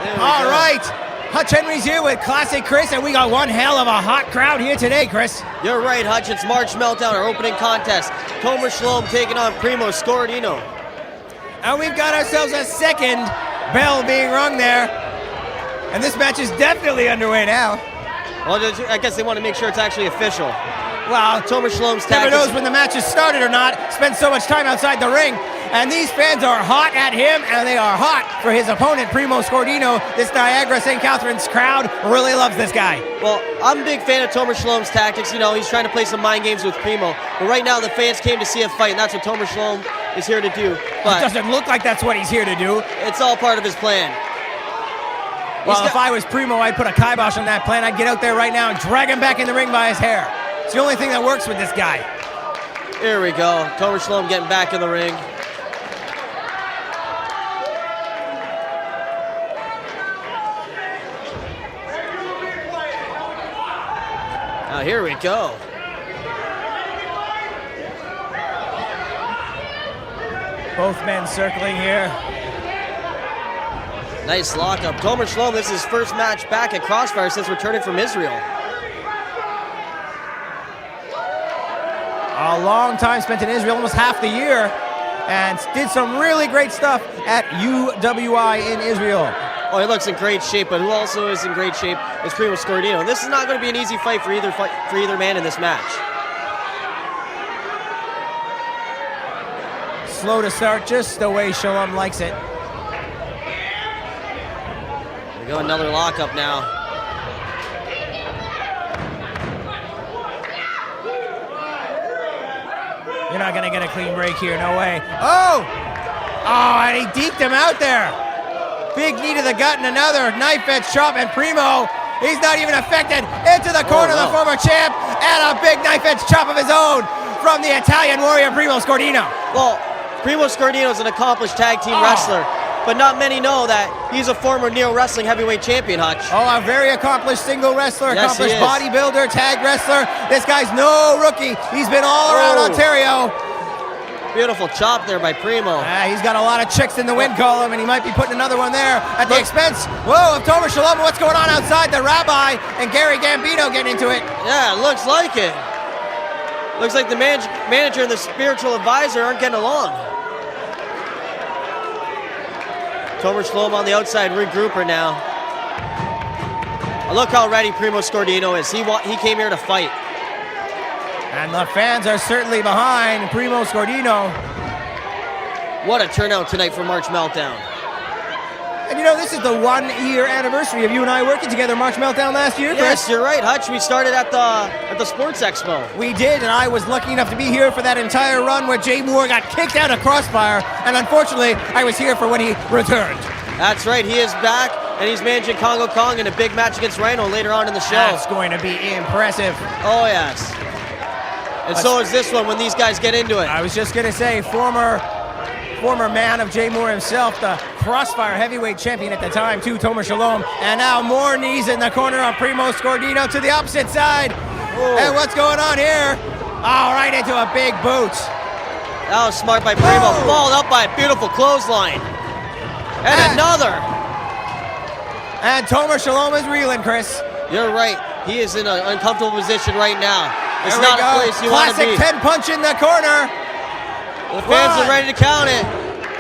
All right. Hutch Henry's here with Classic Chris, and we got one hell of a hot crowd here today, Chris. You're right, Hutch. It's March Meltdown, our opening contest. Tomer Shalom taking on Primo Scordino. And we've got ourselves a second bell being rung there. And this match is definitely underway now. Well, I guess they want to make sure it's actually official. Well, Tomer Shalom's never tactics. knows when the match has started or not. Spends so much time outside the ring. And these fans are hot at him, and they are hot for his opponent, Primo Scordino. This Niagara St. Catharines crowd really loves this guy. Well, I'm a big fan of Tomer Shalom's tactics. You know, he's trying to play some mind games with Primo. But right now, the fans came to see a fight, and that's what Tomer Shalom is here to do. But it doesn't look like that's what he's here to do. It's all part of his plan. Well, if I was Primo, I'd put a kibosh on that plan. I'd get out there right now and drag him back in the ring by his hair. It's the only thing that works with this guy. Here we go. Tomer Shalom getting back in the ring. Now here we go. Both men circling here. Nice lockup. Tomer Shalom, this is his first match back at Crossfire since returning from Israel. A long time spent in Israel, almost half the year, and did some really great stuff at UWI in Israel. Oh, he looks in great shape, but who also is in great shape is Primo Scordino. This is not going to be an easy fight for either man in this match. Slow to start, just the way Shalom likes it. Here we go, another lockup now. You're not going to get a clean break here, no way. Oh! Oh, and he deked him out there. Big knee to the gut and another knife-edge chop, and Primo, he's not even affected. Into the corner, the former champ, and a big knife-edge chop of his own from the Italian warrior, Primo Scordino. Well, Primo Scordino is an accomplished tag team wrestler, but not many know that he's a former Neo Wrestling heavyweight champion, Hutch. Oh, a very accomplished single wrestler, Yes, accomplished he is. bodybuilder, tag wrestler. This guy's no rookie. He's been all around Ontario. Beautiful chop there by Primo. He's got a lot of chicks in the wind column, and he might be putting another one there at the expense, whoa, of Tomer Shalom. What's going on outside? The Rabbi and Gary Gambino getting into it. Yeah, it looks like it. Looks like the manager and the spiritual advisor aren't getting along. Tomer Shalom on the outside, regrouper now. Look how ready Primo Scordino is. He came here to fight. And the fans are certainly behind Primo Scordino. What a turnout tonight for March Meltdown. And you know, this is the 1-year anniversary of you and I working together March Meltdown last year, Chris. Yes, you're right, Hutch. We started at the Sports Expo. We did, and I was lucky enough to be here for that entire run where Jay Moore got kicked out of Crossfire, and unfortunately, I was here for when he returned. That's right, he is back, and he's managing Congo Kong in a big match against Rhino later on in the show. That's going to be impressive. Oh, yes. And so is this one when these guys get into it. I was just going to say, former man of Jay Moore himself, the Crossfire heavyweight champion at the time, too, Tomer Shalom. And now more knees in the corner of Primo Scordino to the opposite side. Oh. And what's going on here? Oh, right into a big boot. That was smart by Primo. Oh. Followed up by a beautiful clothesline. And another. And Tomer Shalom is reeling, Chris. You're right. He is in an uncomfortable position right now. It's There we not go. a place you want to be. Classic 10 punch in the corner. The fans are ready to count it.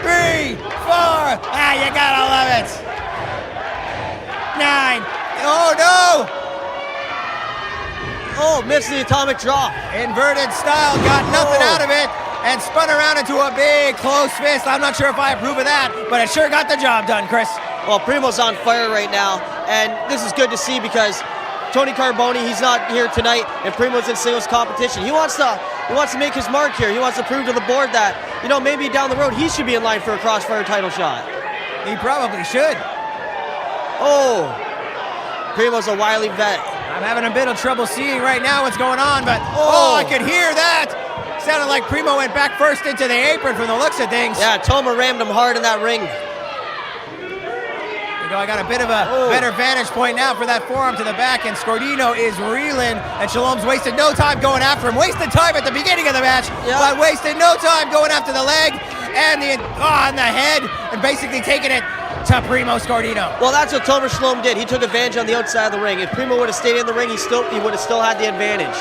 3, 4. You gotta love it. 9. Oh, no. Oh, missed the atomic drop. Inverted style, got nothing out of it, and spun around into a big close fist. I'm not sure if I approve of that, but it sure got the job done, Chris. Well, Primo's on fire right now, and this is good to see because Tony Carboni, he's not here tonight, and Primo's in singles competition. He wants to make his mark here. He wants to prove to the board that, you know, maybe down the road he should be in line for a Crossfire title shot. He probably should. Oh, Primo's a wily vet. I'm having a bit of trouble seeing right now what's going on, but I could hear that. Sounded like Primo went back first into the apron from the looks of things. Yeah, Tomer rammed him hard in that ring. I got a bit of a better vantage point now for that forearm to the back, and Scordino is reeling, and Shalom's wasted no time going after him. Wasted time at the beginning of the match, but wasted no time going after the leg and the head, and basically taking it to Primo Scordino. Well, that's what Tomer Shalom did. He took advantage on the outside of the ring. If Primo would have stayed in the ring, he would have still had the advantage.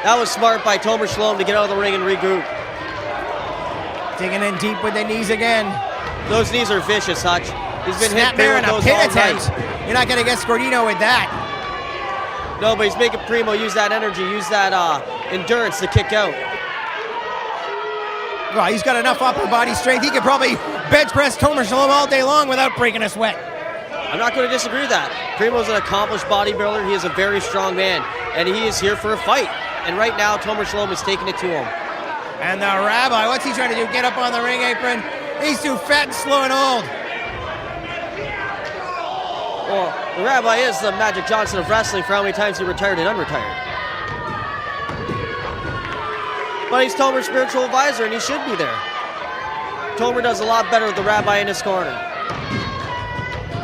That was smart by Tomer Shalom to get out of the ring and regroup. Digging in deep with the knees again. Those knees are vicious, Hutch. He's been hit there in a those pin all attempt. night. You're not going to get Scordino with that. No, but he's making Primo use that energy, use that endurance to kick out. Well, he's got enough upper body strength. He could probably bench press Tomer Shalom all day long without breaking a sweat. I'm not going to disagree with that. Primo's an accomplished bodybuilder. He is a very strong man, and he is here for a fight. And right now, Tomer Shalom is taking it to him. And the Rabbi, what's he trying to do? Get up on the ring apron? He's too fat and slow and old. Well, the Rabbi is the Magic Johnson of wrestling for how many times he retired and unretired. But he's Tomer's spiritual advisor, and he should be there. Tomer does a lot better with the Rabbi in his corner.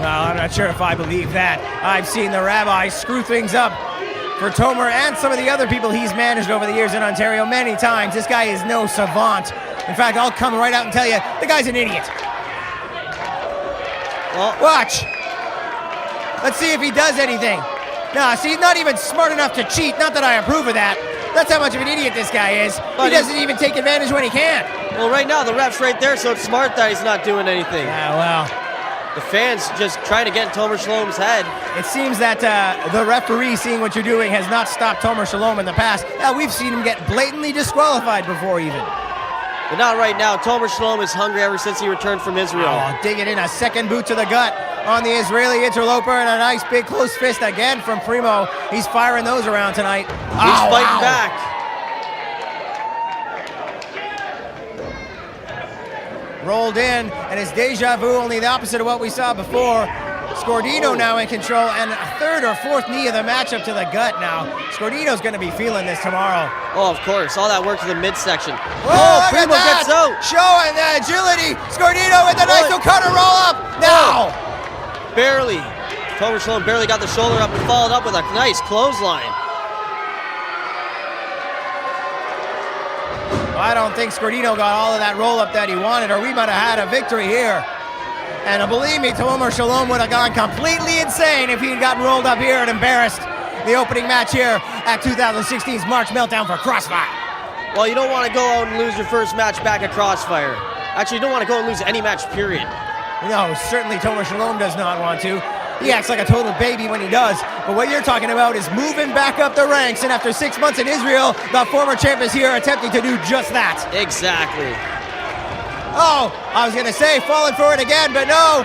Well, I'm not sure if I believe that. I've seen the Rabbi screw things up for Tomer and some of the other people he's managed over the years in Ontario many times. This guy is no savant. In fact, I'll come right out and tell you, the guy's an idiot. Well, watch. Let's see if he does anything. Nah, see, he's not even smart enough to cheat. Not that I approve of that. That's how much of an idiot this guy is. But he doesn't even take advantage when he can. Well, right now, the ref's right there, so it's smart that he's not doing anything. Yeah, well. The fans just trying to get in Tomer Shalom's head. It seems that the referee, seeing what you're doing, has not stopped Tomer Shalom in the past. We've seen him get blatantly disqualified before even. But not right now. Tomer Shalom is hungry ever since he returned from Israel. Oh, digging in a second boot to the gut on the Israeli interloper, and a nice big close fist again from Primo. He's firing those around tonight. He's fighting back. Rolled in, and it's deja vu, only the opposite of what we saw before. Scordino now in control, and a third or fourth knee of the matchup to the gut now. Scordino's going to be feeling this tomorrow. Oh, of course. All that work to the midsection. Oh, Primo gets out. Showing the agility. Scordino with a nice Okada roll up. Now. Barely. Tomer Shalom barely got the shoulder up and followed up with a nice clothesline. I don't think Scordino got all of that roll-up that he wanted, or we might have had a victory here. And believe me, Tomer Shalom would have gone completely insane if he had gotten rolled up here and embarrassed the opening match here at 2016's March Meltdown for Crossfire. Well, you don't want to go out and lose your first match back at Crossfire. Actually, you don't want to go and lose any match, period. No, certainly Tomer Shalom does not want to. He acts like a total baby when he does. But what you're talking about is moving back up the ranks. And after 6 months in Israel, the former champ is here attempting to do just that. Exactly. Oh, I was going to say falling for it again, but no.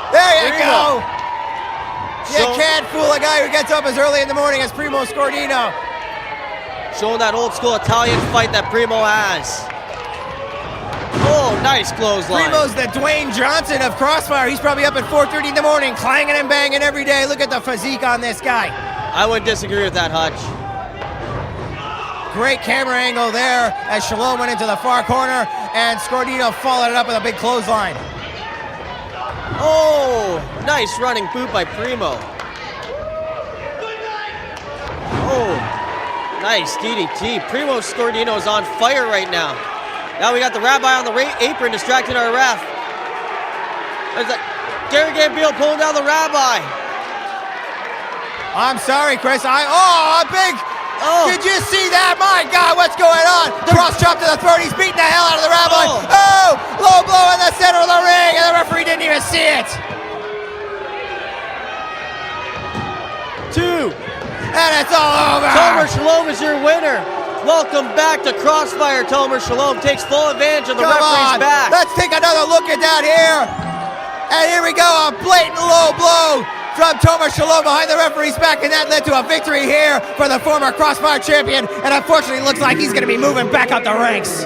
There you go. You can't fool a guy who gets up as early in the morning as Primo Scordino. Showing that old school Italian fight that Primo has. Oh, nice clothesline. Primo's the Dwayne Johnson of Crossfire. He's probably up at 4:30 in the morning, clanging and banging every day. Look at the physique on this guy. I wouldn't disagree with that, Hutch. Great camera angle there as Shalom went into the far corner, and Scordino followed it up with a big clothesline. Oh, nice running boot by Primo. Oh, nice DDT. Primo Scordino is on fire right now. Now we got the Rabbi on the apron distracting our ref. There's Gary Gambino pulling down the Rabbi. I'm sorry, Chris. A big. Oh. Did you see that? My God, what's going on? Cross chop to the throat. He's beating the hell out of the Rabbi. Oh, low blow in the center of the ring, and the referee didn't even see it. 2. And it's all over. Tomer Shalom is your winner. Welcome back to Crossfire. Tomer Shalom takes full advantage of the referee's back. Let's take another look at that here. And here we go, a blatant low blow from Tomer Shalom behind the referee's back, and that led to a victory here for the former Crossfire champion. And unfortunately, it looks like he's going to be moving back up the ranks.